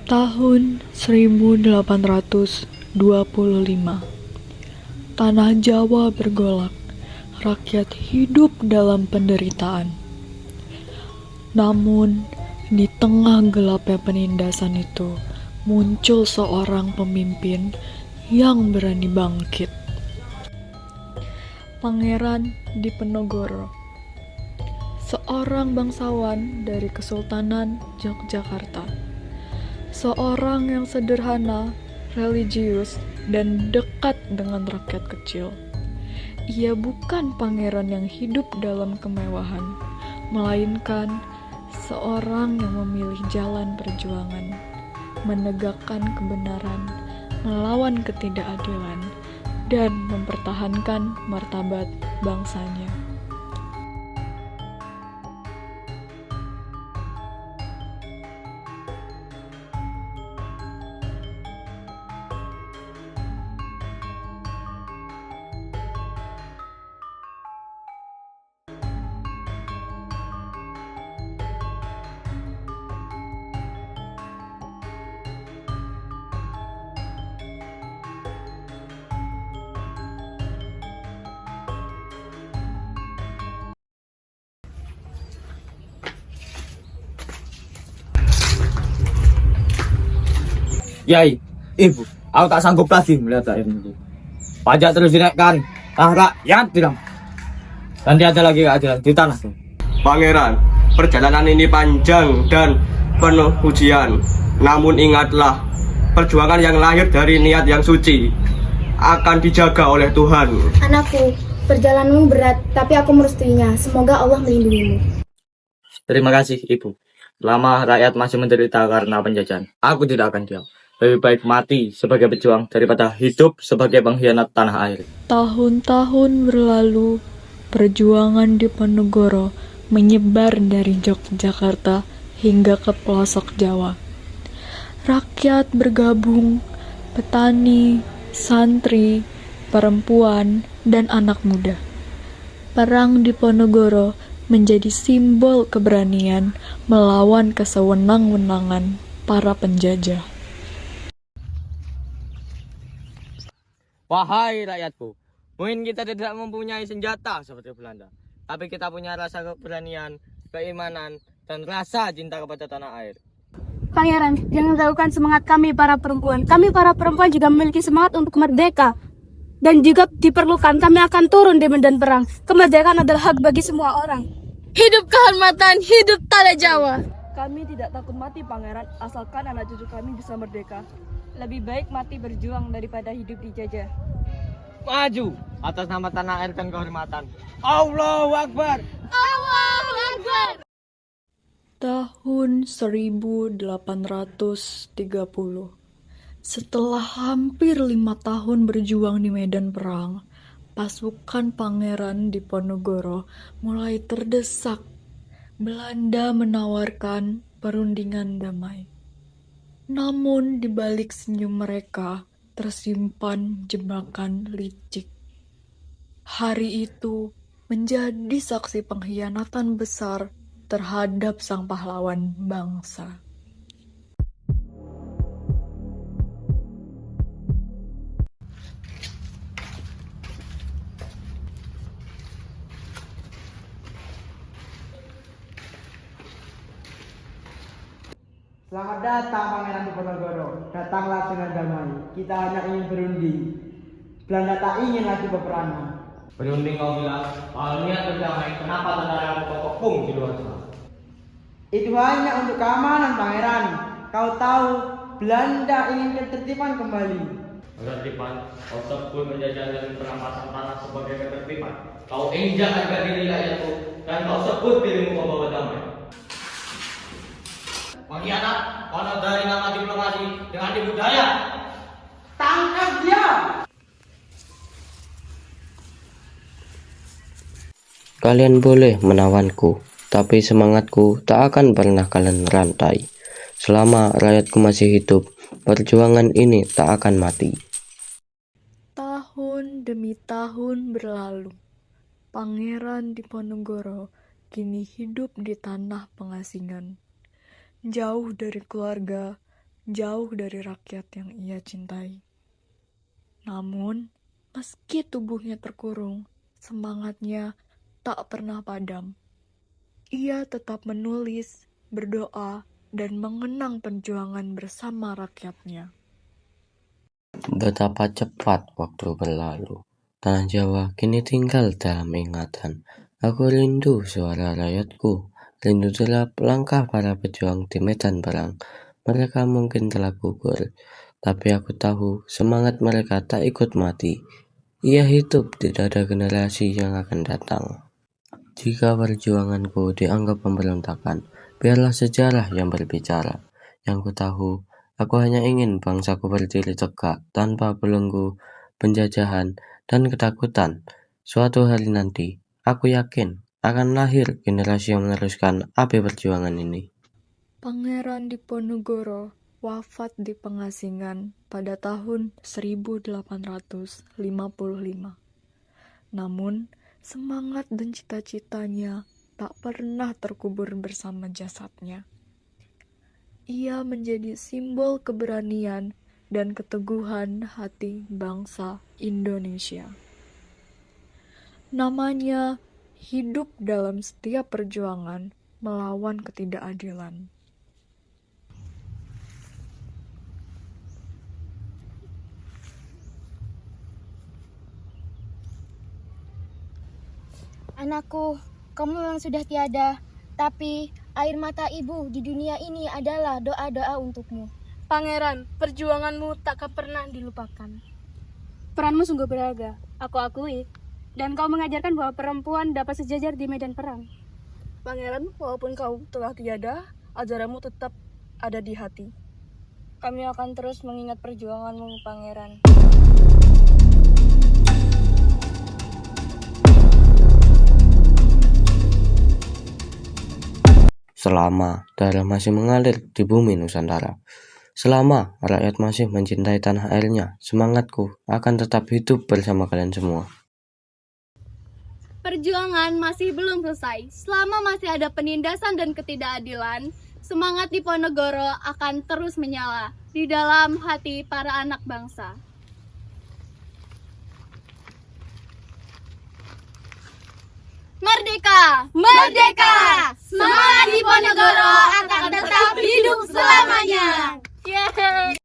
Tahun 1825, tanah Jawa bergolak, rakyat hidup dalam penderitaan. Namun, di tengah gelapnya penindasan itu, muncul seorang pemimpin yang berani bangkit. Pangeran Diponegoro, seorang bangsawan dari Kesultanan Yogyakarta. Seorang yang sederhana, religius, dan dekat dengan rakyat kecil. Ia bukan pangeran yang hidup dalam kemewahan, melainkan seorang yang memilih jalan perjuangan, menegakkan kebenaran, melawan ketidakadilan, dan mempertahankan martabat bangsanya. Yai, ibu, aku tak sanggup lagi melihat rakyat ini. Pajak terus dinaikkan, rakyat bilang. Dan tiada lagi keadilan di tanahku. Pangeran, perjalanan ini panjang dan penuh ujian. Namun ingatlah, perjuangan yang lahir dari niat yang suci akan dijaga oleh Tuhan. Anakku, perjalananmu berat, tapi aku merestuinya. Semoga Allah melindungimu. Terima kasih, ibu. Lama rakyat masih menderita karena penjajahan. Aku tidak akan diam. Lebih baik mati sebagai pejuang daripada hidup sebagai pengkhianat tanah air. Tahun-tahun berlalu, perjuangan Diponegoro menyebar dari Yogyakarta hingga ke pelosok Jawa. Rakyat bergabung, petani, santri, perempuan, dan anak muda. Perang Diponegoro menjadi simbol keberanian melawan kesewenang-wenangan para penjajah. Wahai rakyatku, mungkin kita tidak mempunyai senjata seperti Belanda, tapi kita punya rasa keberanian, keimanan, dan rasa cinta kepada tanah air. Pangeran, jangan ragukan semangat kami para perempuan. Kami para perempuan juga memiliki semangat untuk merdeka. Dan juga diperlukan, kami akan turun di medan perang. Kemerdekaan adalah hak bagi semua orang. Hidup kehormatan, hidup tanah Jawa. Kami tidak takut mati, Pangeran, asalkan anak cucu kami bisa merdeka. Lebih baik mati berjuang daripada hidup dijajah. Maju atas nama tanah air dan kehormatan. Allahu Akbar. Allahu Akbar. Tahun 1830, setelah hampir 5 tahun berjuang di medan perang, pasukan Pangeran Diponegoro mulai terdesak. Belanda menawarkan perundingan damai. Namun di balik senyum mereka tersimpan jebakan licik. Hari itu menjadi saksi pengkhianatan besar terhadap sang pahlawan bangsa. Selamat datang Pangeran Diponegoro. Datanglah dengan damai. Kita hanya ingin berunding. Belanda tak ingin lagi peperangan. Berunding kau bilang, kalau niat berdamai, kenapa tentara kau kepung di luar sana? Itu hanya untuk keamanan Pangeran. Kau tahu Belanda ingin ketertiban kembali. Ketertiban, kau sebut penjajahan dan perampasan tanah sebagai ketertiban. Kau injak harga diri rakyatku, dan kau sebut dirimu pembawa damai. Pengkhianat, konon dari nama diplomasi dengan tipu daya. Tangkap dia! Kalian boleh menawanku, tapi semangatku tak akan pernah kalian rantai. Selama rakyatku masih hidup, perjuangan ini tak akan mati. Tahun demi tahun berlalu, Pangeran Diponegoro kini hidup di tanah pengasingan, jauh dari keluarga, jauh dari rakyat yang ia cintai. Namun, meski tubuhnya terkurung, semangatnya tak pernah padam. Ia tetap menulis, berdoa, dan mengenang perjuangan bersama rakyatnya. Betapa cepat waktu berlalu. Tanah Jawa kini tinggal dalam ingatan. Aku rindu suara rakyatku, rindu derap langkah para pejuang di medan perang. Mereka mungkin telah gugur, tapi aku tahu semangat mereka tak ikut mati. Ia hidup di dada generasi yang akan datang. Jika perjuanganku dianggap pemberontakan, biarlah sejarah yang berbicara. Yang ku tahu, aku hanya ingin bangsaku berdiri tegak tanpa belenggu, penjajahan, dan ketakutan. Suatu hari nanti, aku yakin akan lahir generasi yang meneruskan api perjuangan ini. Pangeran Diponegoro wafat di pengasingan pada tahun 1855. Namun, semangat dan cita-citanya tak pernah terkubur bersama jasadnya. Ia menjadi simbol keberanian dan keteguhan hati bangsa Indonesia. Namanya hidup dalam setiap perjuangan melawan ketidakadilan. Anakku, kamu memang sudah tiada, tapi air mata ibu di dunia ini adalah doa-doa untukmu. Pangeran, perjuanganmu tak akan pernah dilupakan. Peranmu sungguh berharga, aku akui. Dan kau mengajarkan bahwa perempuan dapat sejajar di medan perang. Pangeran, walaupun kau telah tiada, ajaranmu tetap ada di hati. Kami akan terus mengingat perjuanganmu, Pangeran. Selama darah masih mengalir di bumi Nusantara, selama rakyat masih mencintai tanah airnya, semangatku akan tetap hidup bersama kalian semua. Perjuangan masih belum selesai. Selama masih ada penindasan dan ketidakadilan, semangat Diponegoro akan terus menyala di dalam hati para anak bangsa. Merdeka! Merdeka! Semangat Diponegoro akan tetap hidup selamanya! Yeay!